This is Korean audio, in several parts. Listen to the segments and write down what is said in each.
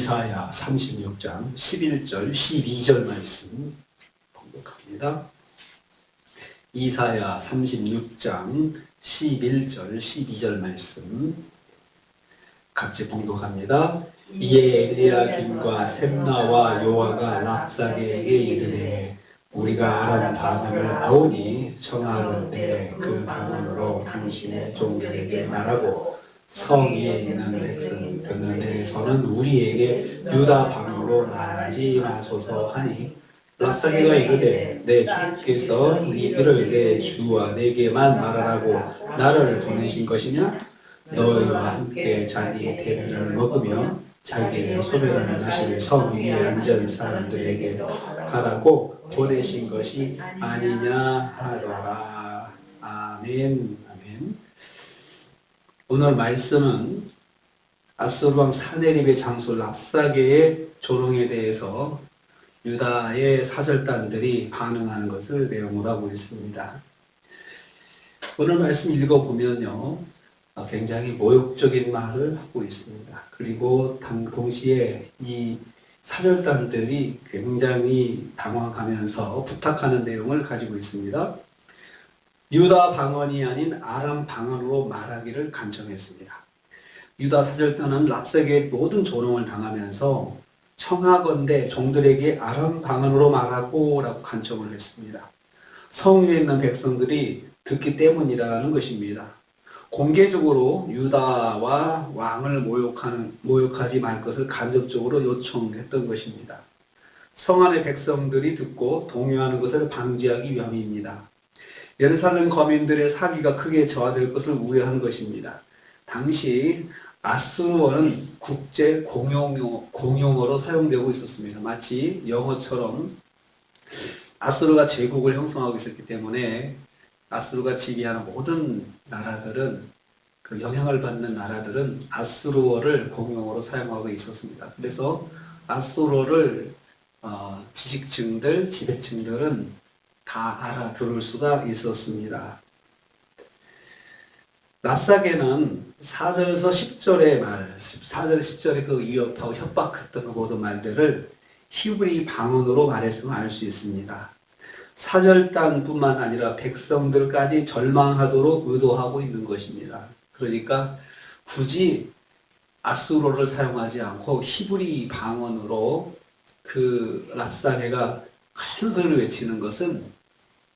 이사야 36장 11절 12절 말씀 봉독합니다. 이사야 36장 11절 12절 말씀 같이 봉독합니다. 이에 엘리야김과 셈나와 요아가 랍사게에게 이르되 우리가 아람 방언을 아오니 청하건대 그 방언으로 당신의 종들에게 말하고 성 위에 있는 백성 듣는 데에서는 우리에게 유다 방언으로 말하지 마소서 하니 랍사게가 이르되 내 주께서 이 일을 내 주와 내게만 말하라고 나를 보내신 것이냐? 너희와 함께 자기 대변을 먹으며 자기의 소변을 마실 성 위에 앉은 사람들에게 하라고 보내신 것이 아니냐 하더라. 아멘. 아멘. 오늘 말씀은 아수르왕 사네립의 장수 랍사게의 조롱에 대해서 유다의 사절단들이 반응하는 것을 내용으로 하고 있습니다. 오늘 말씀 읽어보면요, 굉장히 모욕적인 말을 하고 있습니다. 그리고 동시에 이 사절단들이 굉장히 당황하면서 부탁하는 내용을 가지고 있습니다. 유다 방언이 아닌 아람 방언으로 말하기를 간청했습니다. 유다 사절단은 랍사게의 모든 조롱을 당하면서 청하건대 종들에게 아람 방언으로 말하고 라고 간청을 했습니다. 성 위에 있는 백성들이 듣기 때문이라는 것입니다. 공개적으로 유다와 왕을 모욕하지 말 것을 간접적으로 요청했던 것입니다. 성 안의 백성들이 듣고 동요하는 것을 방지하기 위함입니다. 예루살렘 거민들의 사기가 크게 저하될 것을 우려한 것입니다. 당시 아수르어는 국제 공용어로 사용되고 있었습니다. 마치 영어처럼 아수르가 제국을 형성하고 있었기 때문에 아수르가 지배하는 모든 나라들은, 그 영향을 받는 나라들은 아수르어를 공용어로 사용하고 있었습니다. 그래서 아수르어를 지식층들, 지배층들은 다 알아들을 수가 있었습니다. 랍사게는 4절에서 10절의 말, 4절, 10절의 그 위협하고 협박했던 그 모든 말들을 히브리 방언으로 말했으면 알 수 있습니다. 사절단뿐만 아니라 백성들까지 절망하도록 의도하고 있는 것입니다. 그러니까 굳이 아수르어를 사용하지 않고 히브리 방언으로 그 랍사게가 큰 소리를 외치는 것은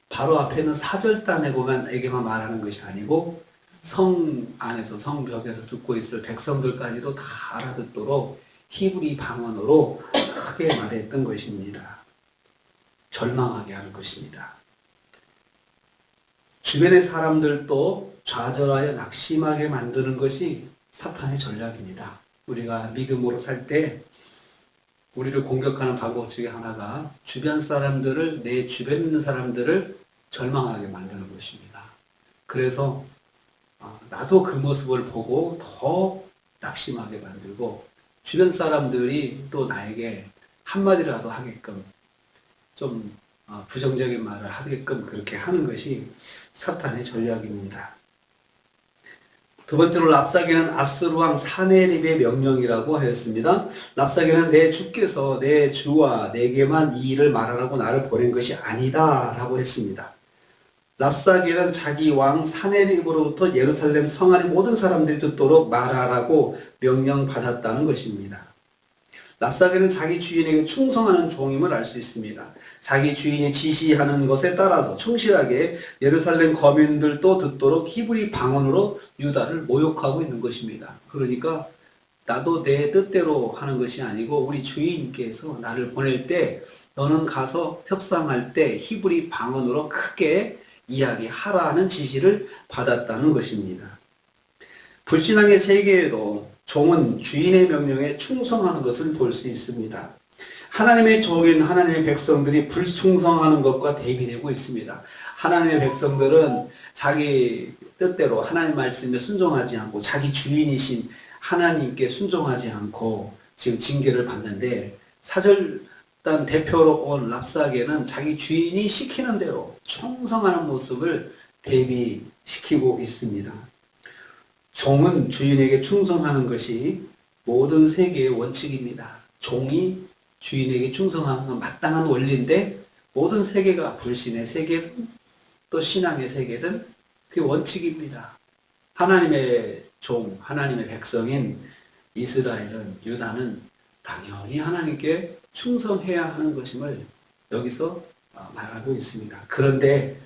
바로 앞에 있는 사절단에게만 말하는 것이 아니고 성 안에서, 성벽에서 듣고 있을 백성들까지도 다 알아듣도록 히브리 방언으로 크게 말했던 것입니다. 절망하게 하는 것입니다. 주변의 사람들도 좌절하여 낙심하게 만드는 것이 사탄의 전략입니다. 우리가 믿음으로 살 때 우리를 공격하는 방법 중에 하나가 주변 사람들을, 내 주변에 있는 사람들을 절망하게 만드는 것입니다. 그래서 나도 그 모습을 보고 더 낙심하게 만들고 주변 사람들이 또 나에게 한마디라도 하게끔 좀 부정적인 말을 하게끔 그렇게 하는 것이 사탄의 전략입니다. 두 번째로 랍사게는 아수르왕 사네립의 명령이라고 하였습니다. 랍사게는 내 주께서 내 주와 내게만 이 일을 말하라고 나를 보낸 것이 아니다 라고 했습니다. 랍사게는 자기 왕 사네립으로부터 예루살렘 성 안의 모든 사람들이 듣도록 말하라고 명령받았다는 것입니다. 랍사게는 자기 주인에게 충성하는 종임을 알 수 있습니다. 자기 주인이 지시하는 것에 따라서 충실하게 예루살렘 거민들도 듣도록 히브리 방언으로 유다를 모욕하고 있는 것입니다. 그러니까 나도 내 뜻대로 하는 것이 아니고 우리 주인께서 나를 보낼 때 너는 가서 협상할 때 히브리 방언으로 크게 이야기하라는 지시를 받았다는 것입니다. 불신앙의 세계에도 종은 주인의 명령에 충성하는 것을 볼 수 있습니다. 하나님의 종인 하나님의 백성들이 불충성하는 것과 대비되고 있습니다. 하나님의 백성들은 자기 뜻대로 하나님 말씀에 순종하지 않고 자기 주인이신 하나님께 순종하지 않고 지금 징계를 받는데, 사절단 대표로 온 랍사게는 자기 주인이 시키는 대로 충성하는 모습을 대비시키고 있습니다. 종은 주인에게 충성하는 것이 모든 세계의 원칙입니다. 종이 주인에게 충성하는 건 마땅한 원리인데 모든 세계가 불신의 세계든 또 신앙의 세계든 그게 원칙입니다. 하나님의 종, 하나님의 백성인 이스라엘은, 유다는 당연히 하나님께 충성해야 하는 것임을 여기서 말하고 있습니다. 그런데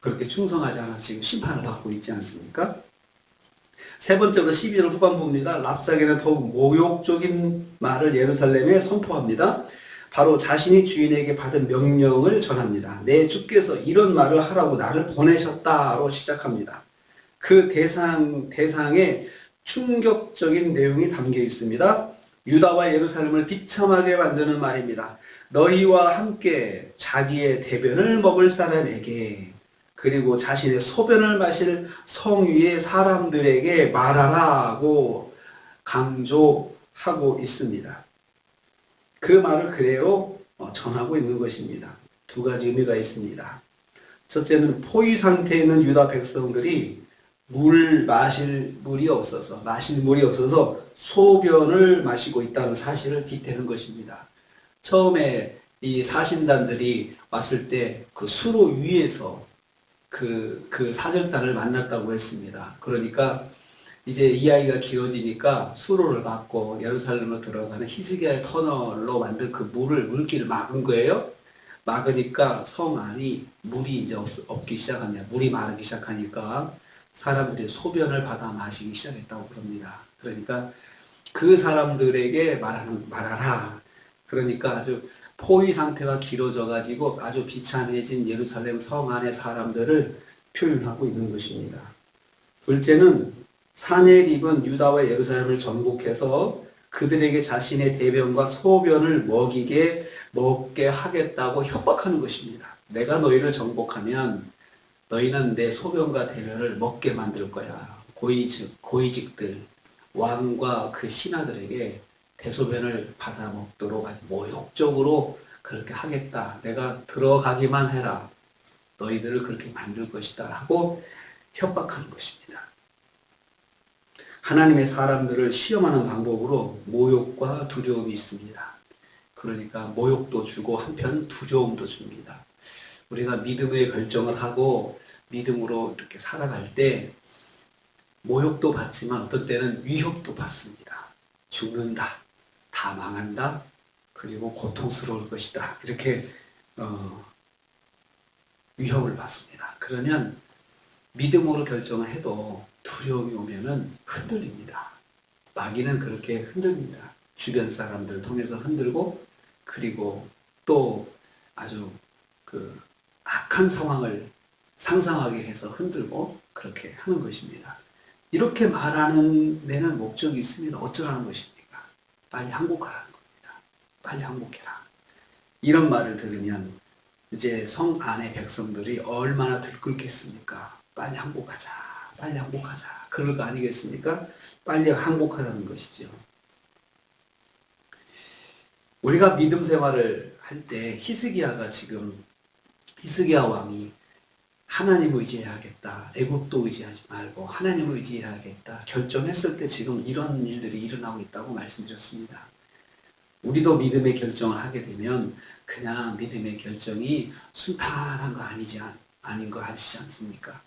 그렇게 충성하지 않아 지금 심판을 받고 있지 않습니까? 세 번째로 12절 후반부입니다. 랍사게는 더욱 모욕적인 말을 예루살렘에 선포합니다. 바로 자신이 주인에게 받은 명령을 전합니다. 내 주께서 이런 말을 하라고 나를 보내셨다로 시작합니다. 그 대상에 충격적인 내용이 담겨 있습니다. 유다와 예루살렘을 비참하게 만드는 말입니다. 너희와 함께 자기의 대변을 먹을 사람에게, 그리고 자신의 소변을 마실 성 위의 사람들에게 말하라고 강조하고 있습니다. 그 말을 그대로 전하고 있는 것입니다. 두 가지 의미가 있습니다. 첫째는 포위 상태에 있는 유다 백성들이 마실 물이 없어서 소변을 마시고 있다는 사실을 빗대는 것입니다. 처음에 이 사신단들이 왔을 때 그 수로 위에서 그 사절단을 만났다고 했습니다. 그러니까 이제 이야기가 길어지니까 수로를 받고 예루살렘으로 들어가는 히스기야의 터널로 만든 그 물길을 막은 거예요. 막으니까 성 안이 물이 이제 없기 시작합니다. 물이 마르기 시작하니까 사람들이 소변을 받아 마시기 시작했다고 그럽니다. 그러니까 그 사람들에게 말하라. 그러니까 아주 포위 상태가 길어져 가지고 아주 비참해진 예루살렘 성 안의 사람들을 표현하고 있는 것입니다. 둘째는 사내립은 유다와 예루살렘을 정복해서 그들에게 자신의 대변과 소변을 먹게 하겠다고 협박하는 것입니다. 내가 너희를 정복하면 너희는 내 소변과 대변을 먹게 만들 거야. 고위직들, 왕과 그 신하들에게 대소변을 받아 먹도록 아주 모욕적으로 그렇게 하겠다. 내가 들어가기만 해라. 너희들을 그렇게 만들 것이다. 하고 협박하는 것입니다. 하나님의 사람들을 시험하는 방법으로 모욕과 두려움이 있습니다. 그러니까 모욕도 주고 한편 두려움도 줍니다. 우리가 믿음의 결정을 하고 믿음으로 이렇게 살아갈 때 모욕도 받지만 어떤 때는 위협도 받습니다. 죽는다. 다 망한다. 그리고 고통스러울 것이다. 이렇게 위협을 받습니다. 그러면 믿음으로 결정을 해도 두려움이 오면은 흔들립니다. 마귀는 그렇게 흔듭니다. 주변 사람들을 통해서 흔들고, 그리고 또 아주 악한 상황을 상상하게 해서 흔들고 그렇게 하는 것입니다. 이렇게 말하는 데는 목적이 있습니다. 어쩌라는 것입니까? 빨리 항복하라는 겁니다. 빨리 항복해라. 이런 말을 들으면 이제 성 안의 백성들이 얼마나 들끓겠습니까? 빨리 항복하자. 빨리 항복하자. 그럴 거 아니겠습니까? 빨리 항복하라는 것이죠. 우리가 믿음 생활을 할 때 히스기야 왕이 하나님 의지해야겠다. 애국도 의지하지 말고 하나님을 의지해야겠다. 결정했을 때 지금 이런 일들이 일어나고 있다고 말씀드렸습니다. 우리도 믿음의 결정을 하게 되면 그냥 믿음의 결정이 순탄한 거 아닌 거 아시지 않습니까?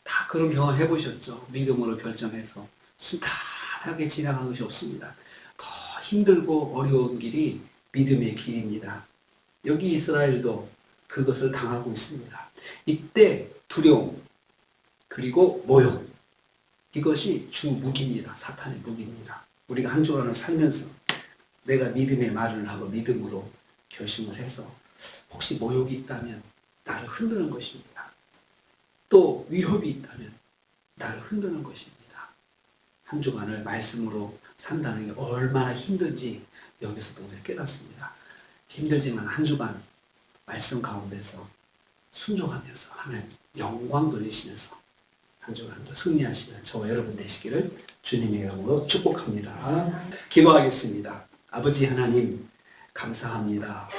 다 그런 경험 해보셨죠? 믿음으로 결정해서 순탄하게 지나간 것이 없습니다. 더 힘들고 어려운 길이 믿음의 길입니다. 여기 이스라엘도 그것을 당하고 있습니다. 이때 두려움, 그리고 모욕, 이것이 주 무기입니다. 사탄의 무기입니다. 우리가 한 주간을 살면서 내가 믿음의 말을 하고 믿음으로 결심을 해서 혹시 모욕이 있다면 나를 흔드는 것입니다. 또 위협이 있다면 나를 흔드는 것입니다. 한 주간을 말씀으로 산다는 게 얼마나 힘든지 여기서도 우리가 깨닫습니다. 힘들지만 한 주간 말씀 가운데서 순종하면서 하나님 영광 돌리시면서 한 주간도 승리하시는 저와 여러분 되시기를 주님의 이름으로 축복합니다. 기도하겠습니다. 아버지 하나님 감사합니다.